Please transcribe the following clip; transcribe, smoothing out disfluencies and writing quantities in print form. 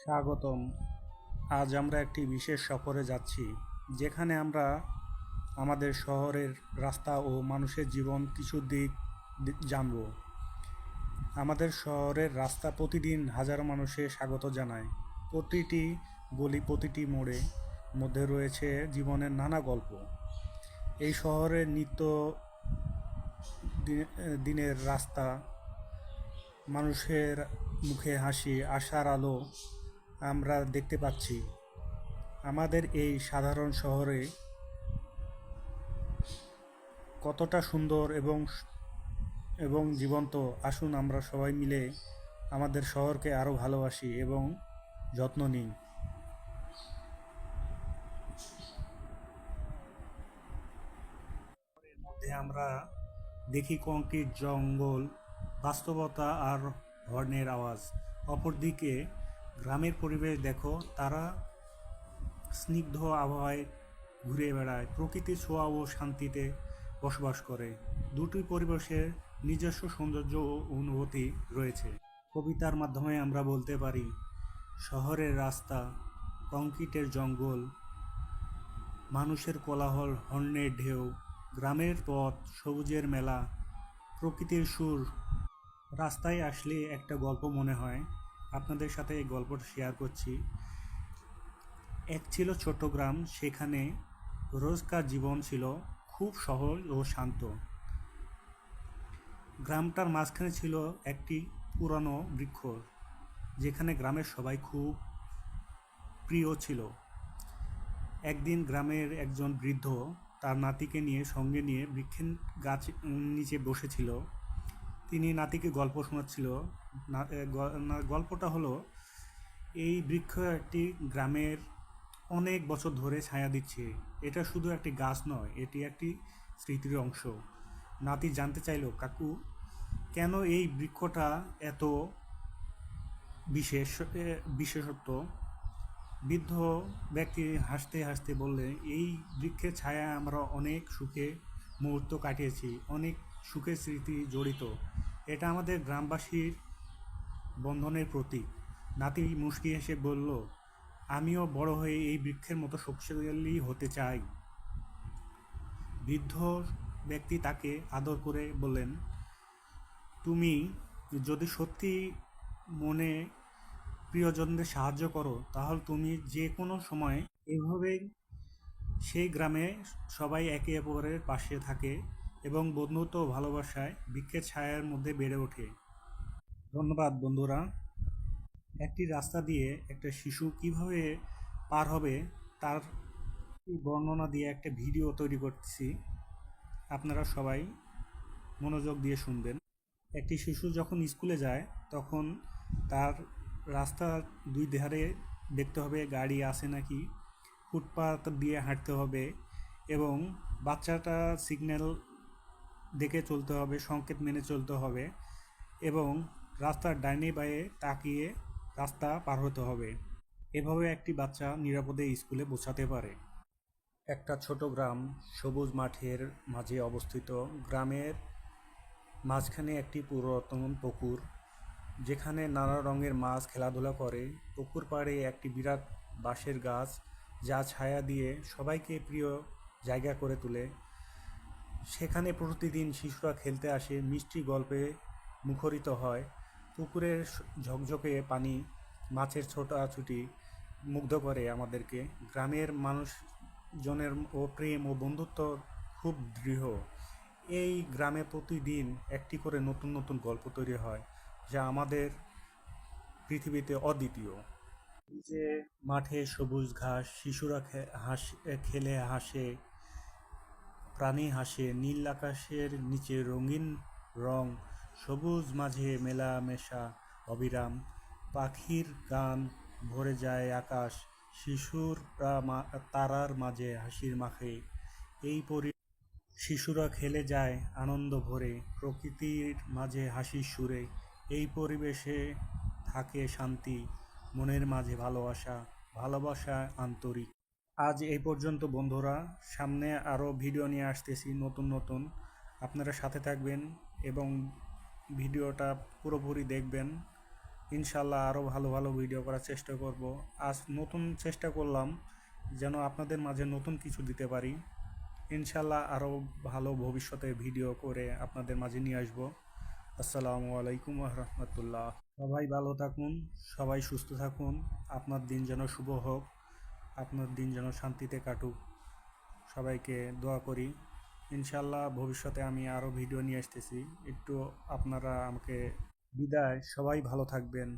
স্বাগতম। আজ আমরা একটি বিশেষ সফরে যাচ্ছি, যেখানে আমরা আমাদের শহরের রাস্তা ও মানুষের জীবন কিছু দিক জানব। আমাদের শহরের রাস্তা প্রতিদিন হাজারো মানুষের স্বাগত জানায়। প্রতিটি গলি, প্রতিটি মোড়ে মধ্যে রয়েছে জীবনের নানা গল্প। এই শহরের নিত্য দিনের রাস্তা, মানুষের মুখে হাসি, আশার আলো আমরা দেখতে পাচ্ছি। আমাদের এই সাধারণ শহরে কতটা সুন্দর এবং জীবন্ত। আসুন আমরা সবাই মিলে আমাদের শহরকে আরও ভালোবাসি এবং যত্ন নিই। এর মধ্যে আমরা দেখি কংক্রিট জঙ্গল, বাস্তবতা আর হর্নের আওয়াজ। অপরদিকে গ্রামের পরিবেশ দেখো, তারা স্নিগ্ধ আবহাওয়ায় ঘুরে বেড়ায়, প্রকৃতির ছোঁয়া ও শান্তিতে বসবাস করে। দুটি পরিবেশের নিজস্ব সৌন্দর্য ও অনুভূতি রয়েছে। কবিতার মাধ্যমে আমরা বলতে পারি, শহরের রাস্তা, কংক্রিটের জঙ্গল, মানুষের কোলাহল, হর্নের ঢেউ, গ্রামের পথ, সবুজের মেলা, প্রকৃতির সুর। রাস্তায় আসলে একটা গল্প মনে হয়, আপনাদের সাথে এই গল্পটা শেয়ার করছি। এক ছিল ছোট গ্রাম, সেখানে রোজকার জীবন ছিল খুব সহজ ও শান্ত। গ্রামটার মাঝখানে ছিল একটি পুরানো বৃক্ষ, যেখানে গ্রামের সবাই খুব প্রিয় ছিল। একদিন গ্রামের একজন বৃদ্ধ তার নাতিকে সঙ্গে নিয়ে বৃক্ষের গাছ নিচে বসেছিল। তিনি নাতিকে গল্প শোনাচ্ছিল। গল্পটা হলো, এই বৃক্ষ একটি গ্রামের অনেক বছর ধরে ছায়া দিচ্ছে। এটা শুধু একটি গাছ নয়, এটি একটি স্মৃতির অংশ। নাতি জানতে চাইল, কাকু, কেন এই বৃক্ষটা এত বিশেষ বিশেষত্ব? বৃদ্ধ ব্যক্তি হাসতে হাসতে বললেন, এই বৃক্ষের ছায়ায় আমরা অনেক সুখে মুহূর্ত কাটিয়েছি, অনেক সুখের স্মৃতি জড়িত। এটা আমাদের গ্রামবাসীর বন্ধনের প্রতীক। নাতি মুচকি হেসে বলল, আমিও বড় হয়ে এই বৃক্ষের মতো শক্তিশালী হতে চাই। বৃদ্ধ ব্যক্তি তাকে আদর করে বললেন, তুমি যদি সত্যি মনে প্রিয়জনদের সাহায্য করো, তাহলে তুমি যে কোনো সময় এভাবেই সেই গ্রামে সবাই একে অপরের পাশে থাকে এবং বন্ধুত্ব ও ভালোবাসায় বৃক্ষের ছায়ার মধ্যে বেড়ে ওঠে। ধন্যবাদ বন্ধুরা। একটি রাস্তা দিয়ে একটা শিশু কিভাবে পার হবে তার বর্ণনা দিয়ে একটা ভিডিও তৈরি করছি, আপনারা সবাই মনোযোগ দিয়ে শুনবেন। একটি শিশু যখন স্কুলে যায়, তখন তার রাস্তার দুই ধারে দেখতে হবে গাড়ি আছে নাকি, ফুটপাত দিয়ে হাঁটতে হবে এবং বাচ্চাটা সিগন্যাল দেখে চলতে হবে, সংকেত মেনে চলতে হবে এবং রাস্তার ডাইনে বাঁয়ে তাকিয়ে রাস্তা পার হতে হবে। এভাবে একটি বাচ্চা নিরাপদে স্কুলে পৌঁছাতে পারে। একটা ছোট গ্রাম, সবুজ মাঠের মাঝে অবস্থিত। গ্রামের মাঝখানে একটি পুরাতন পুকুর, যেখানে নানা রঙের মাছ খেলাধুলা করে। পুকুর পাড়ে একটি বিরাট বাঁশের গাছ, যা ছায়া দিয়ে সবাইকে প্রিয় জায়গা করে তোলে। সেখানে প্রতিদিন শিশুরা খেলতে আসে, মিষ্টি গল্পে মুখরিত হয়। পুকুরের ঝকঝকে পানি, মাছের ছোটাছুটি মুগ্ধ করে আমাদেরকে। গ্রামের মানুষজনের প্রেম ও বন্ধুত্ব খুব দৃঢ়। এই গ্রামে প্রতিদিন একটি করে নতুন নতুন গল্প তৈরি হয়, যা আমাদের পৃথিবীতে অদ্বিতীয়। এই যে মাঠে সবুজ ঘাস, শিশুরা খেলে হাসে, প্রাণী হাসে, নীল আকাশের নিচে রঙিন রং, সবুজ মাঝে মেলামেশা অবিরাম, পাখির গান ভরে যায় আকাশ, শিশুরা তারার মাঝে হাসির মাখে। এই শিশুরা খেলে যায় আনন্দ ভরে, প্রকৃতির মাঝে হাসির সুরে। এই পরিবেশে থাকে শান্তি, মনের মাঝে ভালোবাসা, ভালোবাসা আন্তরিক। আজ এই পর্যন্ত বন্ধুরা, সামনে আরও ভিডিও নিয়ে আসতেছি নতুন নতুন। আপনারা সাথে থাকবেন এবং ভিডিওটা পুরোপুরি দেখবেন ইনশাল্লাহ আরও ভালো ভালো ভিডিও করার চেষ্টা করব। আজ নতুন চেষ্টা করলাম যেন আপনাদের মাঝে নতুন কিছু দিতে পারি। ইনশাল্লাহ আরও ভালো ভবিষ্যতে ভিডিও করে আপনাদের মাঝে নিয়ে আসব। আসসালামু আলাইকুম রহমতুল্লাহ। সবাই ভালো থাকুন, সবাই সুস্থ থাকুন। আপনার দিন যেন শুভ হোক, আপনার দিন যেন শান্তিতে কাটুক, সবাইকে দোয়া করি। ইনশাল্লাহ ভবিষ্যতে আমি আরও ভিডিও নিয়ে আসতেছি। একটু আপনারা আমাকে বিদায়, সবাই ভালো থাকবেন।